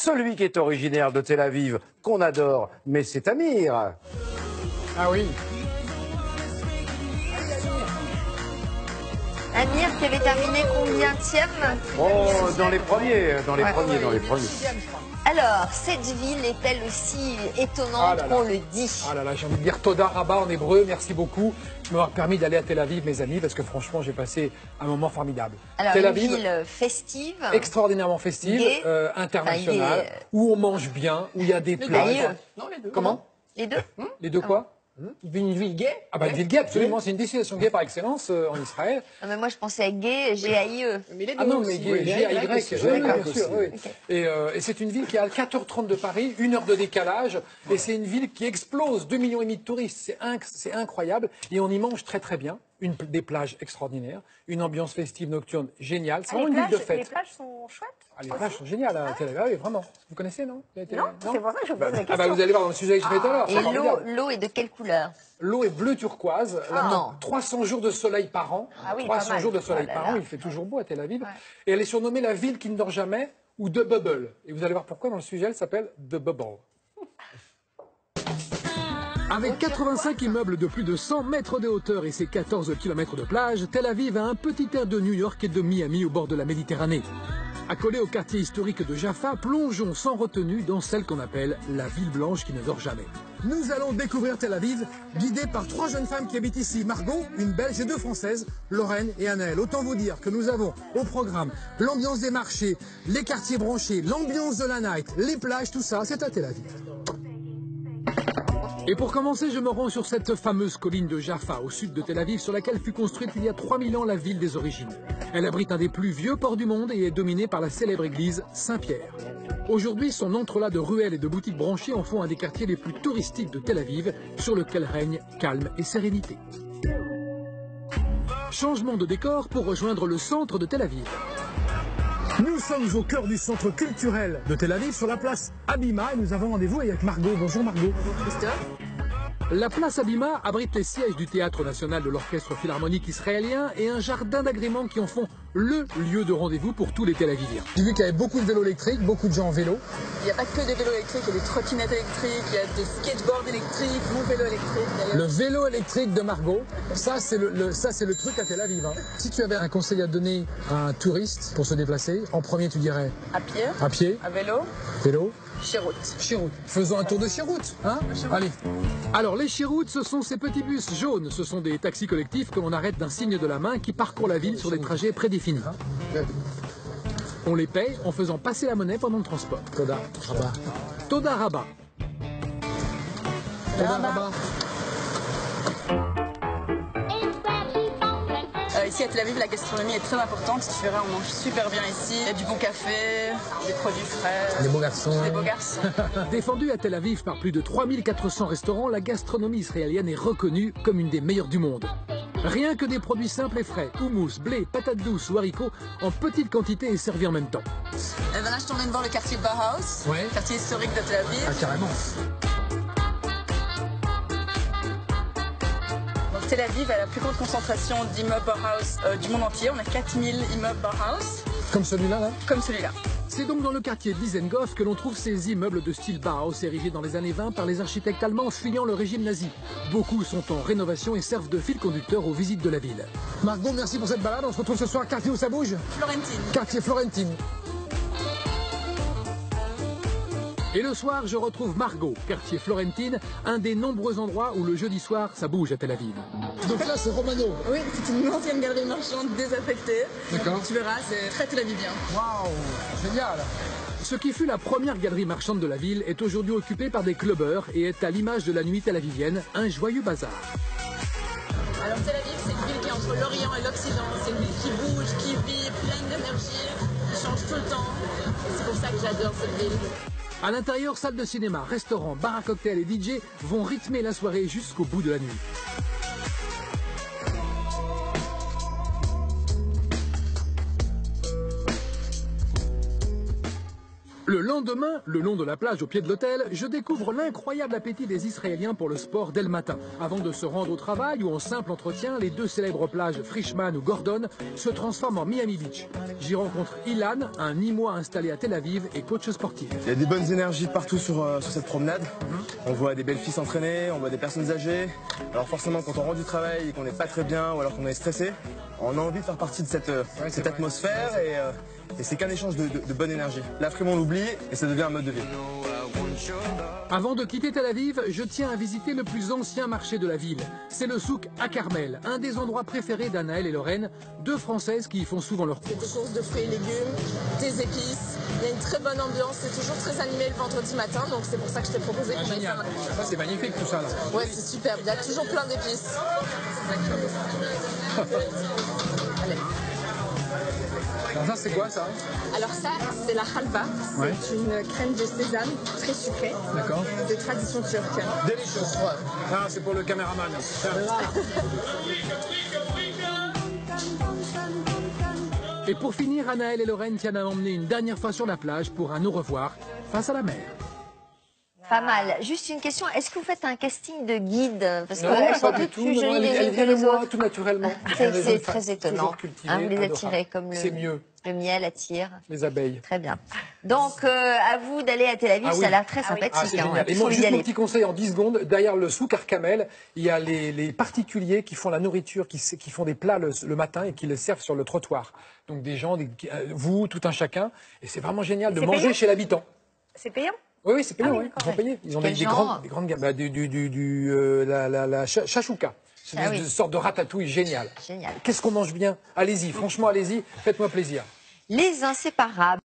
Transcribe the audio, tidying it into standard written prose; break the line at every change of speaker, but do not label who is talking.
celui qui est originaire de Tel Aviv, qu'on adore, mais c'est Amir.
Ah oui.
Amir qui avait terminé combienième?
Oh, dans les premiers.
Alors, cette ville est-elle aussi étonnante qu'on le dit?
Ah là là, j'ai envie de dire Toda Rabba en hébreu, merci beaucoup de m'avoir permis d'aller à Tel Aviv, mes amis, parce que franchement, j'ai passé un moment formidable.
Alors,
Tel
une
Aviv,
ville festive.
Extraordinairement festive,
Gay.
internationale,
Enfin,
où on mange bien, où il y a des plats.
Non, les deux.
Comment?
Les deux?
Les deux quoi?
Une ville gay.
Ah bah une ville gay, absolument, c'est une destination gay par excellence en Israël.
Non, mais moi, je pensais à gay, G-A-I-E.
Mais les deux
Ah non,
aussi.
mais
Oui,
G-A-Y,
aussi.
bien sûr, oui. Et c'est une ville qui est à 4h30 de Paris, 1 heure de décalage, et c'est une ville qui explose, 2,5 millions de touristes, c'est incroyable, et on y mange très très bien, des plages extraordinaires, une ambiance festive nocturne géniale, c'est vraiment une ville de fête.
Les plages sont chouettes.
Ah, les plages sont géniales à Tel Aviv, oui, vraiment. Vous connaissez, non?
Non, c'est pour ça que je pose la question.
Ah bah vous allez voir dans le sujet que je fais tout à l'heure.
Et l'eau est de quelle couleur?
L'eau est bleu turquoise.
Non.
300 jours de soleil par an.
Ah oui,
300
pas mal.
jours de soleil
Oh là
par
là.
an. Il fait toujours beau à Tel Aviv. Et elle est surnommée la ville qui ne dort jamais ou The Bubble. Et vous allez voir pourquoi dans le sujet, elle s'appelle The Bubble. Avec 85 immeubles de plus de 100 mètres de hauteur et ses 14 km de plage, Tel Aviv a un petit air de New York et de Miami au bord de la Méditerranée. Accolé au quartier historique de Jaffa, plongeons sans retenue dans celle qu'on appelle la ville blanche qui ne dort jamais. Nous allons découvrir Tel Aviv, guidés par 3 jeunes femmes qui habitent ici. Margot, une Belge et 2 Françaises, Lorraine et Anaëlle. Autant vous dire que nous avons au programme l'ambiance des marchés, les quartiers branchés, l'ambiance de la night, les plages, tout ça, c'est à Tel Aviv. Et pour commencer, je me rends sur cette fameuse colline de Jaffa, au sud de Tel Aviv, sur laquelle fut construite il y a 3000 ans la ville des origines. Elle abrite un des plus vieux ports du monde et est dominée par la célèbre église Saint-Pierre. Aujourd'hui, son entrelac de ruelles et de boutiques branchées en font un des quartiers les plus touristiques de Tel Aviv, sur lequel règne calme et sérénité. Changement de décor pour rejoindre le centre de Tel Aviv. Nous sommes au cœur du centre culturel de Tel Aviv, sur la place Habima, et nous avons rendez-vous avec Margot. Bonjour Margot.
Bonjour Christophe.
La place Habima abrite les sièges du Théâtre national de l'Orchestre philharmonique israélien et un jardin d'agrément qui en font le lieu de rendez-vous pour tous les Tel Aviviens. J'ai vu qu'il y avait beaucoup de vélos électriques, beaucoup de gens en vélo.
Il n'y a pas que des vélos électriques, il y a des trottinettes électriques, il y a des skateboards électriques, mon vélo électrique d'ailleurs.
Le vélo électrique de Margot, ça c'est le truc à Tel Aviv. Hein. Si tu avais un conseil à donner à un touriste pour se déplacer, en premier tu dirais
À pied,
à pied,
à vélo,
vélo,
chez-route.
Chiroute. Faisons un tour de Chiroute, hein? Allez. Alors, les Chiroutes, ce sont ces petits bus jaunes. Ce sont des taxis collectifs que l'on arrête d'un signe de la main qui parcourent la ville sur des trajets prédéfinis. On les paye en faisant passer la monnaie pendant le transport. Toda Rabba. Toda Rabba. Toda Rabba.
Ici à Tel Aviv, la gastronomie est très importante. Tu verras, on mange super bien ici. Il y a du bon café, des produits frais.
Les beaux garçons.
Des beaux garçons.
Défendue à Tel Aviv par plus de 3400 restaurants, la gastronomie israélienne est reconnue comme une des meilleures du monde. Rien que des produits simples et frais, houmous, blé, patates douces ou haricots, en petite quantité et servis en même temps.
Là, je t'emmène voir le quartier Bauhaus,
Ouais.
quartier historique de Tel Aviv.
Ah, carrément.
Donc, Tel Aviv a la plus grande concentration d'immeubles Bauhaus du monde entier. On a 4000 immeubles Bauhaus,
Comme celui-là, là.
comme celui-là.
C'est donc dans le quartier Dizengoff que l'on trouve ces immeubles de style Bauhaus érigés dans les années 20 par les architectes allemands fuyant le régime nazi. Beaucoup sont en rénovation et servent de fil conducteur aux visites de la ville. Margot, merci pour cette balade. On se retrouve ce soir, quartier où ça bouge?
Florentine.
Quartier Florentine. Et le soir, je retrouve Margot, quartier Florentine, un des nombreux endroits où le jeudi soir, ça bouge à Tel Aviv. Donc là, c'est Romano.
Oui, c'est une ancienne galerie marchande désaffectée.
D'accord.
Tu verras, c'est très Tel Avivien.
Waouh, génial. Ce qui fut la première galerie marchande de la ville est aujourd'hui occupée par des clubbers et est à l'image de la nuit tel-avivienne, un joyeux bazar.
Alors Tel Aviv, c'est une ville qui est entre l'Orient et l'Occident. C'est une ville qui bouge, qui vit, pleine d'énergie, qui change tout le temps. Et c'est pour ça que j'adore cette ville.
À l'intérieur, salle de cinéma, restaurant, bar à cocktail et DJ vont rythmer la soirée jusqu'au bout de la nuit. Le lendemain, le long de la plage au pied de l'hôtel, je découvre l'incroyable appétit des Israéliens pour le sport dès le matin. Avant de se rendre au travail ou en simple entretien, les deux célèbres plages Frischmann ou Gordon se transforment en Miami Beach. J'y rencontre Ilan, un Nîmois installé à Tel Aviv et coach sportif.
Il y a des bonnes énergies partout sur cette promenade. On voit des belles filles s'entraîner, on voit des personnes âgées. Alors forcément, quand on rentre du travail et qu'on n'est pas très bien ou alors qu'on est stressé, on a envie de faire partie de cette atmosphère et c'est qu'un échange de bonne énergie. L'après-midi, on l'oublie et ça devient un mode de vie.
Avant de quitter Tel Aviv, je tiens à visiter le plus ancien marché de la ville. C'est le souk à Carmel, un des endroits préférés d'Anaël et Lorraine, deux Françaises qui y font souvent leurs
Des
courses.
courses de fruits et légumes, des épices. Il y a une très bonne ambiance, c'est toujours très animé le vendredi matin, donc c'est pour ça que je t'ai proposé qu'on aille faire un...
Ça, c'est magnifique tout ça là.
Ouais, c'est superbe, il y a toujours plein d'épices. Allez.
Alors ça, c'est quoi ça?
Alors ça, c'est la halva, c'est une crème de sésame très sucrée,
D'accord.
de tradition turque.
Délicieux. Ah, c'est pour le caméraman. Et pour finir, Anaël et Lorraine tiennent à m'emmener une dernière fois sur la plage pour un au revoir face à la mer.
Pas mal. Juste une question, est-ce que vous faites un casting de guide? Parce
Non,
qu'elles sont
pas du
toutes
tout.
plus
Non,
jolies
elle
les
vient
unes que
de
les
moi,
autres.
tout naturellement.
C'est très étonnant.
Toujours cultivée,
Vous les
adorable.
attirez comme
C'est mieux,
le miel attire.
les abeilles.
Très bien. Donc, à vous d'aller à Tel Aviv,
Ah oui.
ça a l'air très
Ah,
sympathique.
c'est
hein.
génial. Et
Il
moi,
faut y
juste mon
aller.
petit conseil en 10 secondes. Derrière le souk Arkamel, il y a les particuliers qui font la nourriture, qui font des plats le matin et qui les servent sur le trottoir. Donc des gens, vous, tout un chacun. Et c'est vraiment génial de
C'est
manger
payant
chez l'habitant.
C'est payant?
Oui, c'est payant,
Ah oui,
oui.
d'accord,
Ils sont
ouais.
payés. Ils ont
Quel
des
genre
grandes gammes. Bah, la chachouka. C'est
Ah oui.
une sorte de ratatouille géniale.
Génial.
Qu'est-ce qu'on mange bien? Allez-y, franchement, allez-y. Faites-moi plaisir.
Les inséparables.